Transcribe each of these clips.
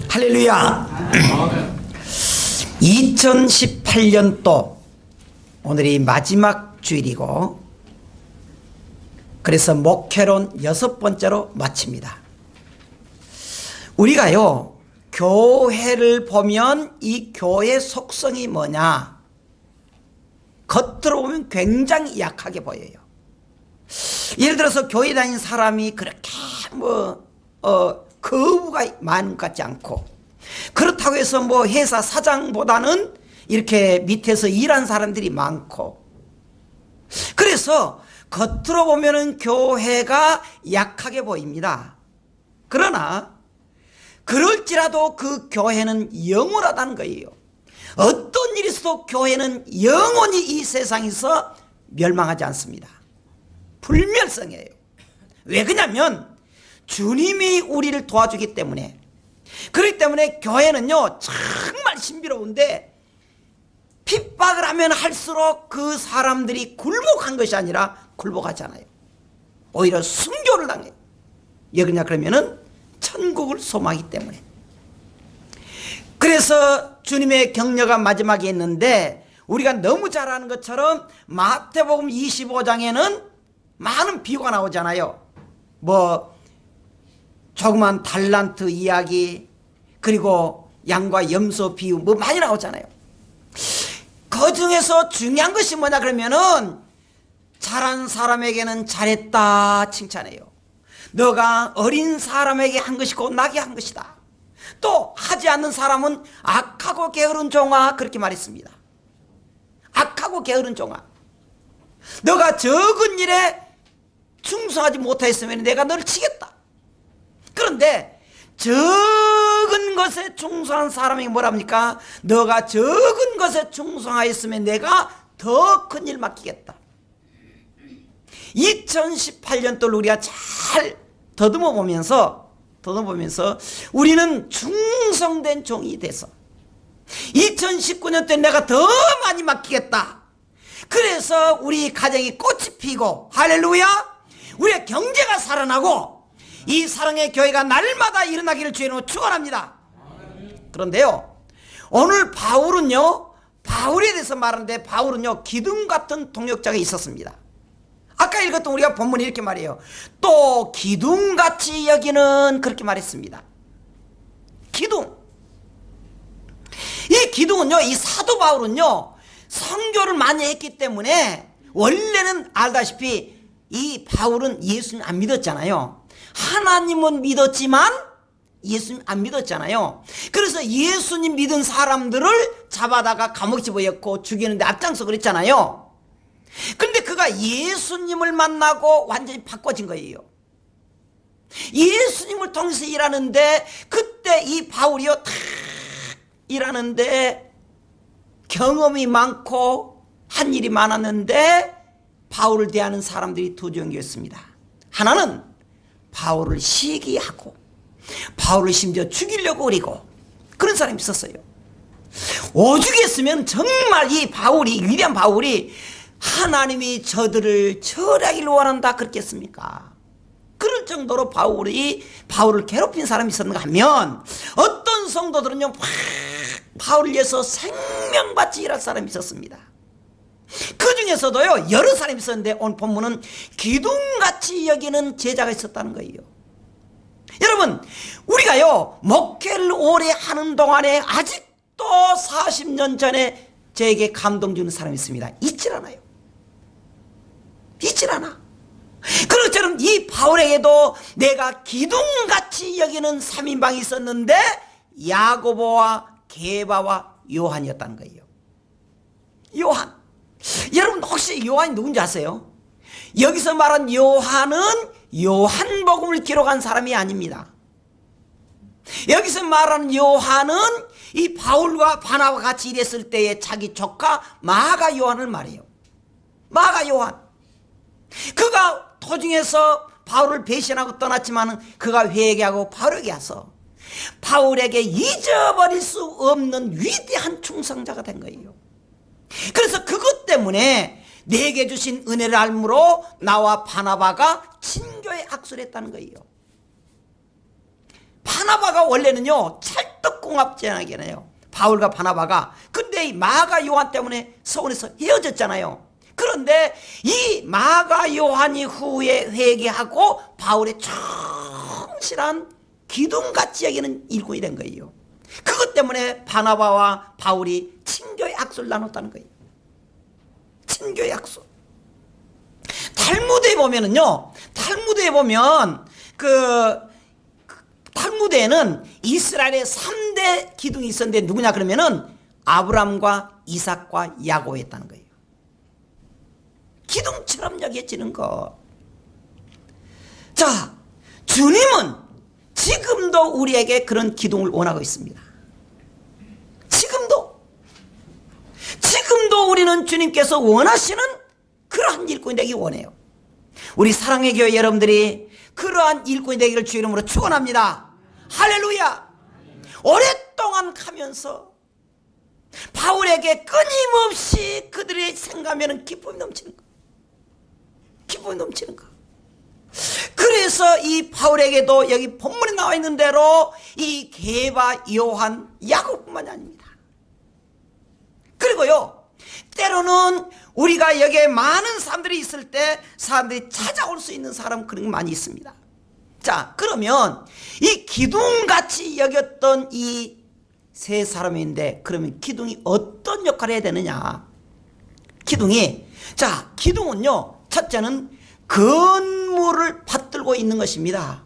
할렐루야. 2018년도 오늘이 마지막 주일이고, 그래서 목회론 6번째로 마칩니다. 우리가요, 교회를 보면 이 교회 속성이 뭐냐? 겉으로 보면 굉장히 약하게 보여요. 예를 들어서 교회 다니는 사람이 그렇게 거부가 많은 것 같지 않고, 그렇다고 해서 회사 사장보다는 이렇게 밑에서 일한 사람들이 많고, 그래서 겉으로 보면은 교회가 약하게 보입니다. 그러나 그럴지라도 그 교회는 영원하다는 거예요. 어떤 일이 있어도 교회는 영원히 이 세상에서 멸망하지 않습니다. 불멸성이에요. 왜 그러냐면 주님이 우리를 도와주기 때문에. 그렇기 때문에 교회는요, 정말 신비로운데, 핍박을 하면 할수록 그 사람들이 굴복한 것이 아니라 굴복하지 않아요. 오히려 순교를 당해요. 왜 그러냐 그러면은 천국을 소망하기 때문에. 그래서 주님의 격려가 마지막에 있는데, 우리가 너무 잘 아는 것처럼 마태복음 25장에는 많은 비유가 나오잖아요. 조그만 달란트 이야기, 그리고 양과 염소 비유 많이 나오잖아요. 그 중에서 중요한 것이 뭐냐 그러면은, 잘한 사람에게는 잘했다 칭찬해요. 너가 어린 사람에게 한 것이 곧 나게 한 것이다. 또 하지 않는 사람은 악하고 게으른 종아, 그렇게 말했습니다. 악하고 게으른 종아, 너가 적은 일에 충성하지 못했으면 내가 너를 치겠다. 그런데 적은 것에 충성한 사람이 뭐랍니까? 너가 적은 것에 충성하였으면 내가 더 큰 일 맡기겠다. 2018년도를 우리가 잘 더듬어 보면서 우리는 충성된 종이 돼서 2019년 때 내가 더 많이 맡기겠다. 그래서 우리 가정이 꽃이 피고, 할렐루야, 우리의 경제가 살아나고, 이 사랑의 교회가 날마다 일어나기를 주의로 축원합니다. 그런데요, 오늘 바울에 대해서 말하는데, 바울은요, 기둥 같은 동역자가 있었습니다. 아까 읽었던 우리가 본문이 이렇게 말해요. 또 기둥같이 여기는, 그렇게 말했습니다. 기둥. 이 기둥은요, 이 사도 바울은요, 선교를 많이 했기 때문에, 원래는 알다시피 이 바울은 예수님 안 믿었잖아요. 하나님은 믿었지만 예수님 안 믿었잖아요. 그래서 예수님 믿은 사람들을 잡아다가 감옥에 집어넣고 죽이는데 앞장서 그랬잖아요. 근데 그가 예수님을 만나고 완전히 바꿔진 거예요. 예수님을 통해서 일하는데, 그때 이 바울이요, 다 일하는데 경험이 많고 한 일이 많았는데, 바울을 대하는 사람들이 두 종류였습니다. 하나는 바울을 시기하고 바울을 심지어 죽이려고 그리고 그런 사람이 있었어요. 오죽했으면 정말 이 바울이, 위대한 바울이 하나님이 저들을 처리하기를 원한다 그랬겠습니까? 그럴 정도로 바울을 괴롭힌 사람이 있었는가 하면, 어떤 성도들은요, 바울을 위해서 생명같이 일할 사람이 있었습니다. 그 중에서도요, 여러 사람이 있었는데, 오늘 본문은 기둥같이 여기는 제자가 있었다는 거예요. 여러분, 우리가요, 목회를 오래 하는 동안에 아직도 40년 전에 저에게 감동 주는 사람이 있습니다. 있질 않아요. 있질 않아. 그것처럼 이 바울에게도 내가 기둥같이 여기는 3인방이 있었는데, 야고보와 게바와 요한이었다는 거예요. 요한. 여러분, 혹시 요한이 누군지 아세요? 여기서 말한 요한은 요한복음을 기록한 사람이 아닙니다. 여기서 말하는 요한은 이 바울과 바나바가 같이 일했을 때의 자기 조카 마가 요한을 말해요. 마가 요한. 그가 도중에서 바울을 배신하고 떠났지만 그가 회개하고 바울에게 와서 바울에게 잊어버릴 수 없는 위대한 충성자가 된 거예요. 그래서 그것 때문에 내게 주신 은혜를 알므로 나와 바나바가 친교에 악수를 했다는 거예요. 바나바가 원래는요 찰떡궁합제나게네요. 바울과 바나바가. 근데 이 마가 요한 때문에 서울에서 헤어졌잖아요. 그런데 이 마가 요한이 후에 회개하고 바울의 충실한 기둥같이 여기는 일꾼이 된 거예요. 그것 때문에 바나바와 바울이 친교의 악수를 나눴다는 거예요. 친교의 악수. 탈무드에 보면은요, 탈무드에 보면 탈무드에는 이스라엘의 3대 기둥이 있었는데 누구냐 그러면은 아브람과 이삭과 야곱이었다는 거예요. 기둥처럼 여겨지는 것. 자, 주님은 지금도 우리에게 그런 기둥을 원하고 있습니다. 지금도 우리는 주님께서 원하시는 그러한 일꾼이 되기 원해요. 우리 사랑의 교회 여러분들이 그러한 일꾼이 되기를 주 이름으로 축원합니다. 할렐루야. 오랫동안 가면서 바울에게 끊임없이 그들이 생각하면 기쁨이 넘치는 거. 기쁨이 넘치는 거. 그래서 이 바울에게도 여기 본문에 나와 있는 대로 이 게바, 요한, 야곱뿐만이 아닙니다. 그리고요, 때로는 우리가 여기에 많은 사람들이 있을 때 사람들이 찾아올 수 있는 사람 그런 게 많이 있습니다. 자, 그러면 이 기둥같이 여겼던 이 세 사람인데 그러면 기둥이 어떤 역할을 해야 되느냐? 기둥은요, 첫째는 건물을 받들고 있는 것입니다.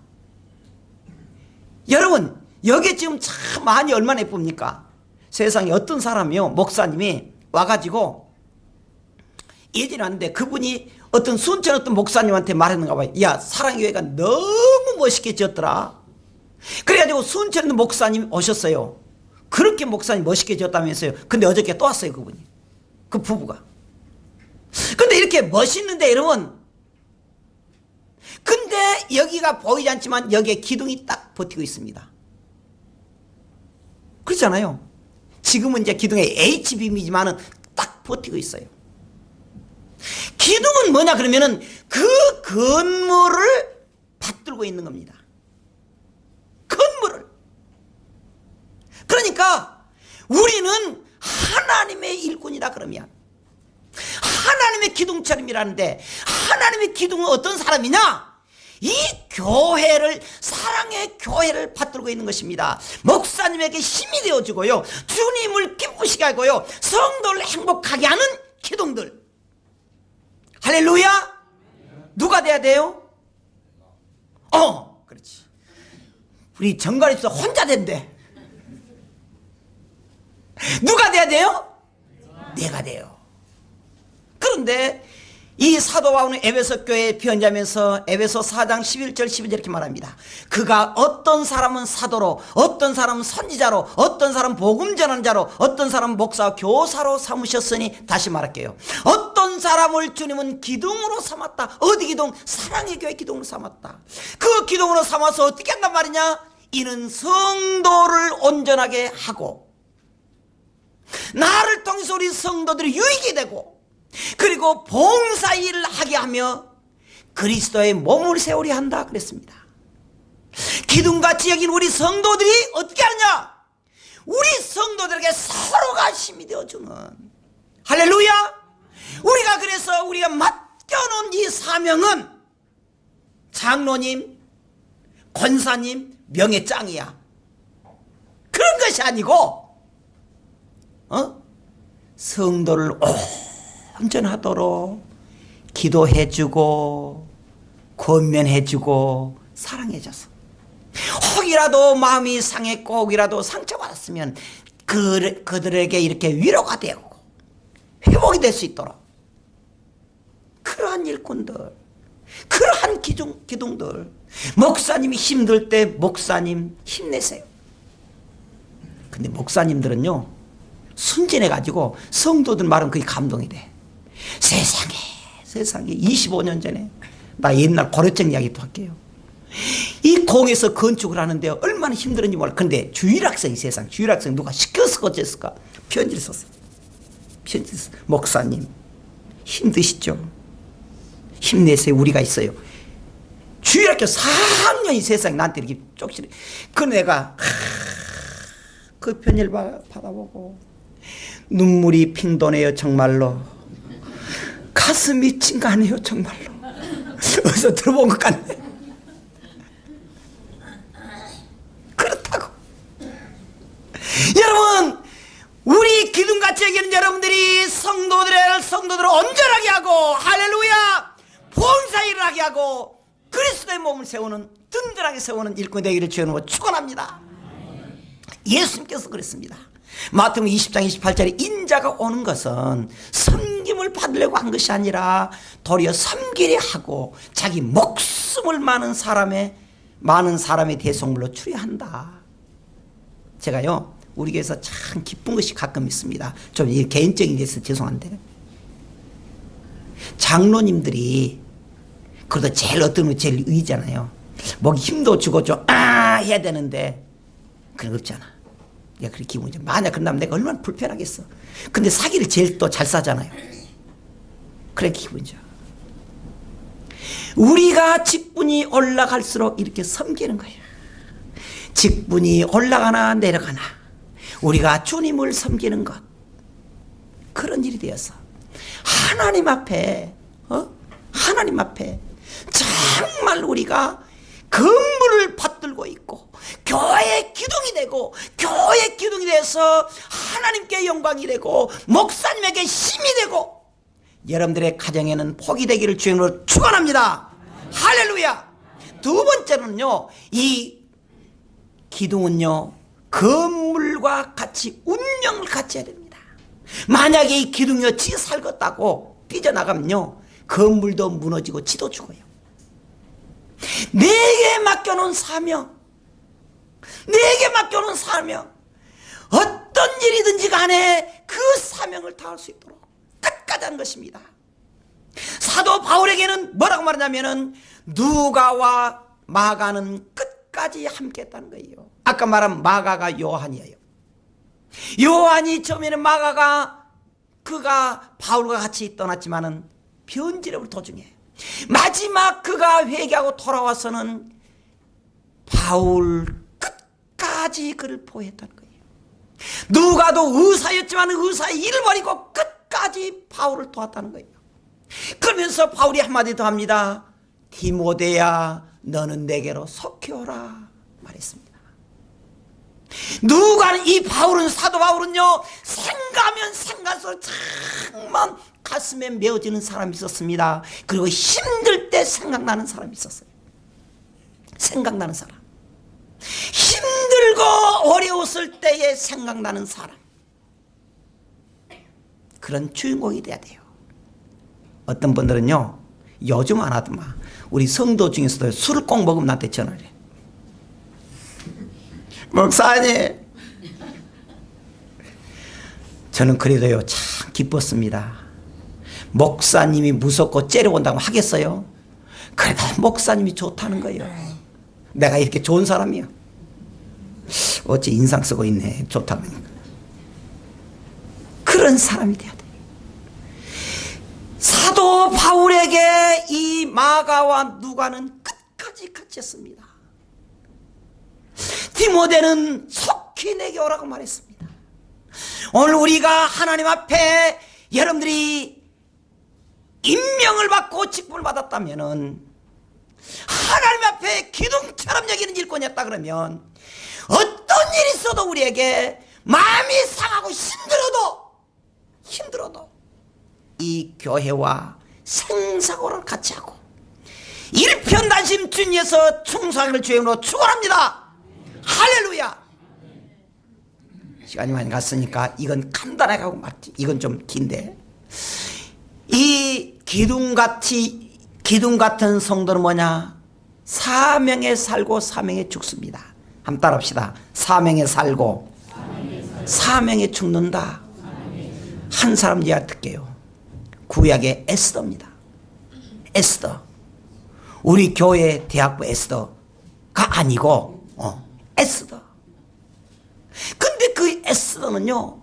여러분, 여기 지금 참 많이 얼마나 예쁩니까? 세상에 어떤 사람이요, 목사님이 와가지고 예전에 왔는데 그분이 어떤 순천 어떤 목사님한테 말했는가 봐요. 야, 사랑교회가 너무 멋있게 지었더라. 그래가지고 순천에 있는 목사님 오셨어요. 그렇게 목사님 멋있게 지었다면서요. 근데 어저께 또 왔어요, 그분이. 그 부부가. 근데 이렇게 멋있는데 여러분, 근데 여기가 보이지 않지만 여기에 기둥이 딱 버티고 있습니다. 그렇잖아요. 지금은 이제 기둥에 H빔이지만은 딱 버티고 있어요. 기둥은 뭐냐 그러면은 그 건물을 받들고 있는 겁니다. 건물을. 그러니까 우리는 하나님의 일꾼이다 그러면 하나님의 기둥처럼이라는데 하나님의 기둥은 어떤 사람이냐? 이 교회를, 사랑의 교회를 받들고 있는 것입니다. 목사님에게 힘이 되어주고요, 주님을 기쁘시게 하고요, 성도를 행복하게 하는 기둥들. 할렐루야. 누가 돼야 돼요? 그렇지. 우리 정관입사 혼자 된대. 누가 돼야 돼요? 내가 돼요. 그런데 이 사도 바울은 에베소 교회에 편지하면서 에베소 4장 11절 12절 이렇게 말합니다. 그가 어떤 사람은 사도로, 어떤 사람은 선지자로, 어떤 사람은 복음 전하는 자로, 어떤 사람은 목사와 교사로 삼으셨으니, 다시 말할게요. 어떤 사람을 주님은 기둥으로 삼았다. 어디 기둥? 사랑의 교회 기둥으로 삼았다. 그 기둥으로 삼아서 어떻게 한단 말이냐? 이는 성도를 온전하게 하고 나를 통해서 우리 성도들이 유익이 되고, 그리고 봉사일을 하게 하며 그리스도의 몸을 세우려 한다 그랬습니다. 기둥같이 여긴 우리 성도들이 어떻게 하느냐? 우리 성도들에게 서로가 힘이 되어주는, 할렐루야. 우리가 그래서 우리가 맡겨놓은 이 사명은 장로님, 권사님, 명예짱이야. 그런 것이 아니고 성도를 온전하도록 기도해주고 권면해주고 사랑해줘서, 혹이라도 마음이 상했고 혹이라도 상처받았으면 그들에게 이렇게 위로가 되고 회복이 될 수 있도록, 그러한 일꾼들, 그러한 기둥들. 목사님이 힘들 때 목사님 힘내세요. 근데 목사님들은요 순진해가지고 성도들 말은 그게 감동이 돼. 세상에 25년 전에, 나 옛날 고려적 이야기도 할게요. 이 공에서 건축을 하는데 얼마나 힘들었는지 몰라. 근데 주일학생이, 세상 주일학생 누가 시켜서 어쨌을까? 편지를 썼어요. 목사님 힘드시죠? 힘내세요. 우리가 있어요. 주일학교 4학년이 세상에 나한테 이렇게 쪽지를. 그 내가 그 편지를 받아보고 눈물이 핑 도네요. 정말로 가슴이 찡하네요. 정말로. 어디서 들어본 것 같네. 그렇다고. 여러분, 우리 기둥같이 여기는 여러분들이 성도들을 온전하게 하고, 할렐루야, 봉사일을 하게 하고 그리스도의 몸을 세우는, 든든하게 세우는 일꾼이 되기를 주님으로 축원합니다. 예수님께서 그랬습니다. 마태복음 20장 28절에 인자가 오는 것은 섬김을 받으려고 한 것이 아니라 도리어 섬기려 하고 자기 목숨을 많은 사람의 대속물로 추리한다. 제가요, 우리 교회에서 참 기쁜 것이 가끔 있습니다. 좀 개인적인 데서 죄송한데, 장로님들이 그래도 제일 어떤 거 제일 의잖아요. 목이 힘도 주고 좀 해야 되는데 그런 거 없잖아. 내가 그렇게 기분이 좀, 만약 그런다면 내가 얼마나 불편하겠어. 근데 사기를 제일 또 잘 싸잖아요. 그래 기분이죠. 우리가 직분이 올라갈수록 이렇게 섬기는 거예요. 직분이 올라가나 내려가나 우리가 주님을 섬기는 것, 그런 일이 되어서 하나님 앞에 정말 우리가 건물을 받들고 있고 교회의 기둥이 되고, 교회의 기둥이 돼서 하나님께 영광이 되고 목사님에게 힘이 되고 여러분들의 가정에는 복이 되기를 주님으로 축원합니다. 할렐루야. 두 번째는요, 이 기둥은요 건물과 같이 운명을 같이 해야 됩니다. 만약에 이 기둥이 지 살겄다고 삐져나가면요 건물도 무너지고 지도 죽어요. 내게 맡겨놓은 사명, 어떤 일이든지 간에 그 사명을 다할 수 있도록 끝까지 한 것입니다. 사도 바울에게는 뭐라고 말하냐면은 누가와 마가는 끝까지 함께 했다는 거예요. 아까 말한 마가가 요한이에요. 요한이 처음에는 그가 바울과 같이 떠났지만은 변질업을 도중에 마지막 그가 회개하고 돌아와서는 바울 끝까지 그를 보호했다는 거예요. 누가도 의사였지만 의사의 일을 버리고 끝까지 바울을 도왔다는 거예요. 그러면서 바울이 한마디 더 합니다. 디모데야, 너는 내게로 속히 오라 말했습니다. 누가는, 이 사도 바울은요 생각하면 생각할수록 정말 가슴에 메어지는 사람이 있었습니다. 그리고 힘들 때 생각나는 사람이 있었어요. 생각나는 사람, 힘들고 어려웠을 때에 생각나는 사람, 그런 주인공이 돼야 돼요. 어떤 분들은요 요즘 안 하더만 우리 성도 중에서도 술을 꼭 먹으면 나한테 전화를 해. 목사님, 저는 그래도요 참 기뻤습니다. 목사님이 무섭고 째려본다고 하겠어요? 그래도 목사님이 좋다는 거예요. 내가 이렇게 좋은 사람이야. 어째 인상 쓰고 있네. 좋다는. 그런 사람이 돼야 돼. 사도 바울에게 이 마가와 누가는 끝까지 같이 했습니다. 디모데는 속히 내게 오라고 말했습니다. 오늘 우리가 하나님 앞에 여러분들이 임명을 받고 직분을 받았다면은, 하나님 앞에 기둥처럼 여기는 일꾼이었다 그러면 어떤 일이 있어도 우리에게 마음이 상하고 힘들어도 이 교회와 생사고를 같이 하고 일편단심 주님에서 충성하기를 주님으로 축원합니다. 할렐루야. 시간이 많이 갔으니까 이건 간단하게 하고 말지. 이건 좀 긴데, 이 기둥 같은 성도는 뭐냐? 사명에 살고 사명에 죽습니다. 한번 따라합시다. 사명에 살고 사명에 죽는다. 한 사람 이야기 듣게요. 구약의 에스더입니다. 에스더. 우리 교회 대학부 에스더가 아니고 에스더. 근데 그 에스더는요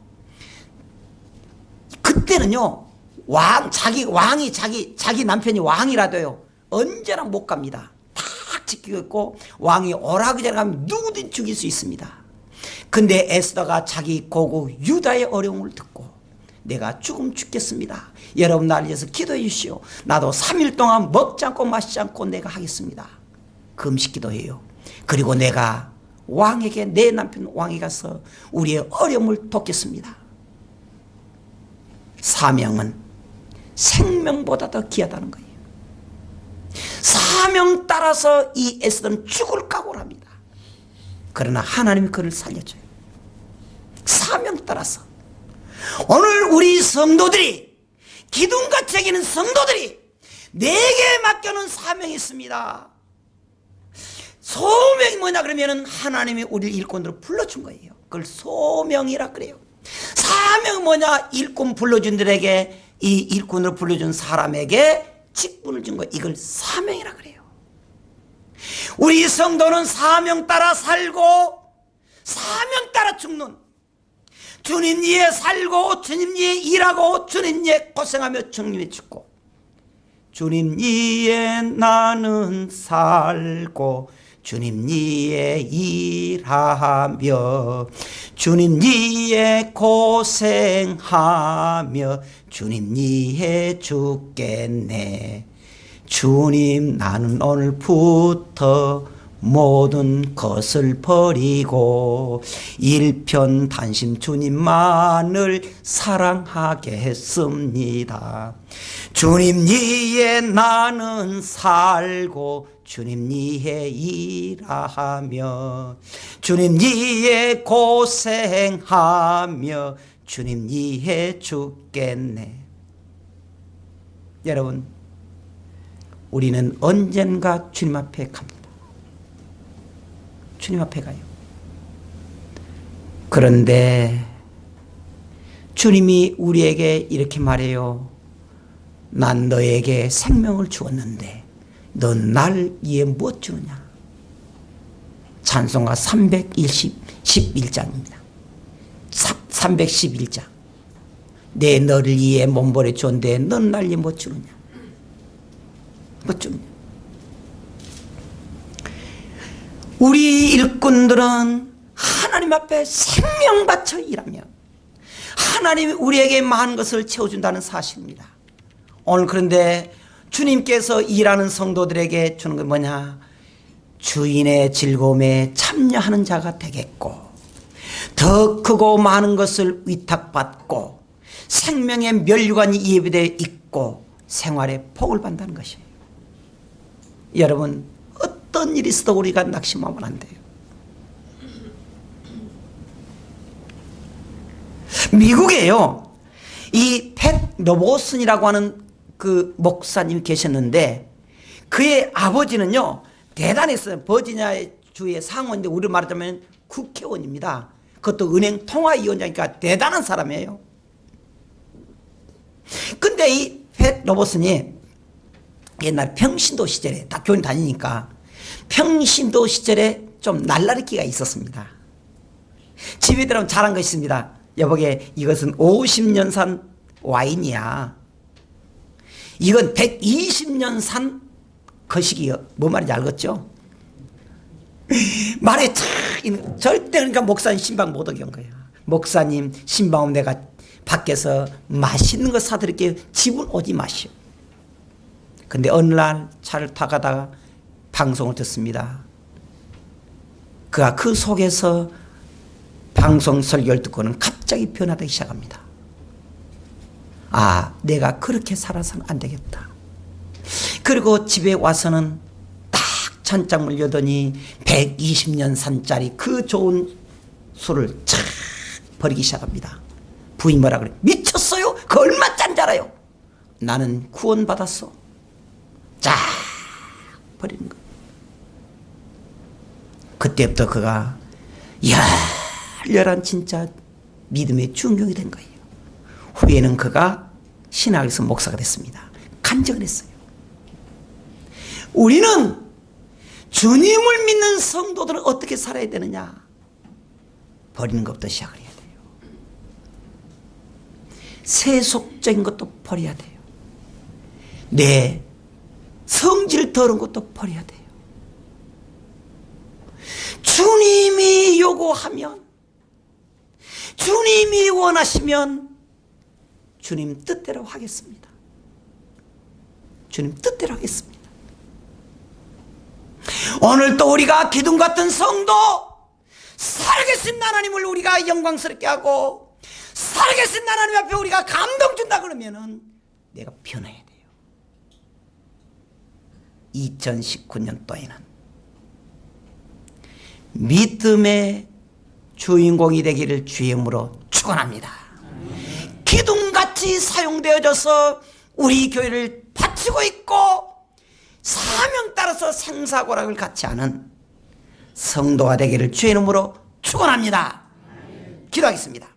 그때는요 자기 남편이 왕이라도요, 언제나 못 갑니다. 딱 지키고 있고, 왕이 오라고 전에 가면 누구든 죽일 수 있습니다. 근데 에스더가 자기 고국 유다의 어려움을 듣고, 내가 죽겠습니다. 여러분 나를 위해서 기도해 주시오. 나도 3일 동안 먹지 않고 마시지 않고 내가 하겠습니다. 금식 기도해요. 그리고 내가 왕에게, 내 남편 왕에게 가서 우리의 어려움을 돕겠습니다. 사명은 생명보다 더 귀하다는 거예요. 사명 따라서 이 에스더는 죽을 각오를 합니다. 그러나 하나님이 그를 살려줘요. 사명 따라서. 오늘 우리 성도들이, 기둥같이 여기는 성도들이 내게 맡겨놓은 사명이 있습니다. 소명이 뭐냐 그러면은 하나님이 우리를 일꾼으로 불러준 거예요. 그걸 소명이라 그래요. 사명은 뭐냐? 일꾼 불러준 들에게, 이 일꾼으로 불러준 사람에게 직분을 준 거예요. 이걸 사명이라 그래요. 우리 성도는 사명 따라 살고 사명 따라 죽는, 주님 위에 살고 주님 위에 일하고 주님 위에 고생하며 주님 위에 죽고, 주님 위에 나는 살고 주님 위에 일하며 주님 위에 고생하며 주님 위에 죽겠네. 주님, 나는 오늘부터 모든 것을 버리고 일편단심 주님만을 사랑하겠습니다. 주님 위에 나는 살고 주님 위에 일하며 주님 위에 고생하며 주님 위에 죽겠네. 여러분, 우리는 언젠가 주님 앞에 갑니다. 주님 앞에 가요. 그런데 주님이 우리에게 이렇게 말해요. 난 너에게 생명을 주었는데 넌 날 위해 무엇 주느냐? 찬송가 311장입니다. 311장. 내 너를 위해 몸버려 줬는데 넌 날 위해 무엇 주느냐? 무엇 주느냐? 우리 일꾼들은 하나님 앞에 생명 바쳐 일하며 하나님이 우리에게 많은 것을 채워준다는 사실입니다. 오늘 그런데 주님께서 일하는 성도들에게 주는 건 뭐냐? 주인의 즐거움에 참여하는 자가 되겠고 더 크고 많은 것을 위탁받고 생명의 면류관이 예비되어 있고 생활의 복을 받는다는 것이에요. 여러분, 어떤 일이 있어도 우리가 낙심하면 안 돼요. 미국에요, 이 팻 로버슨이라고 하는 그 목사님 계셨는데 그의 아버지는요 대단했어요. 버지니아 주의 상원인데 우리 말하자면 국회의원입니다. 그것도 은행 통화위원장이니까 대단한 사람이에요. 근데 이 팻 로버슨이 옛날 평신도 시절에 딱 교회 다니니까 평신도 시절에 좀 날라리기가 있었습니다. 집에 들어가면 잘한 거 있습니다. 여보게, 이것은 50년 산 와인이야. 이건 120년 산 거식이요. 뭐 말인지 알겠죠? 말에 절대 그러니까 목사님 신방 못 오게 한 거예요. 목사님 신방 오면 내가 밖에서 맛있는 거 사드릴게요. 집은 오지 마시오. 근데 어느 날 차를 타가다가 방송을 듣습니다. 그가 그 속에서 방송 설교를 듣고는 갑자기 변화되기 시작합니다. 아, 내가 그렇게 살아서는 안 되겠다. 그리고 집에 와서는 딱 찬장을 여더니 120년 산짜리 그 좋은 술을 착 버리기 시작합니다. 부인 뭐라 그래? 미쳤어요? 그 얼마 짠 줄 알아요? 나는 구원받았어. 쫙 버리는 거예요. 그때부터 그가 열렬한 진짜 믿음의 중경이 된 거예요. 후에는 그가 신학에서 목사가 됐습니다. 간증을 했어요. 우리는 주님을 믿는 성도들은 어떻게 살아야 되느냐? 버리는 것부터 시작을 해야 돼요. 세속적인 것도 버려야 돼요. 내 성질 더러운 것도 버려야 돼요. 주님이 요구하면, 주님이 원하시면 주님 뜻대로 하겠습니다. 주님 뜻대로 하겠습니다. 오늘 또 우리가 기둥 같은 성도, 살아계신 하나님을 우리가 영광스럽게 하고 살아계신 하나님 앞에 우리가 감동 준다 그러면은 내가 변해야 돼요. 2019년도에는 믿음의 주인공이 되기를 주의 이름으로 축원합니다. 기둥같이 사용되어져서 우리 교회를 바치고 있고 사명 따라서 생사고락을 갖지 않은 성도가 되기를 주의 이름으로 축원합니다. 기도하겠습니다.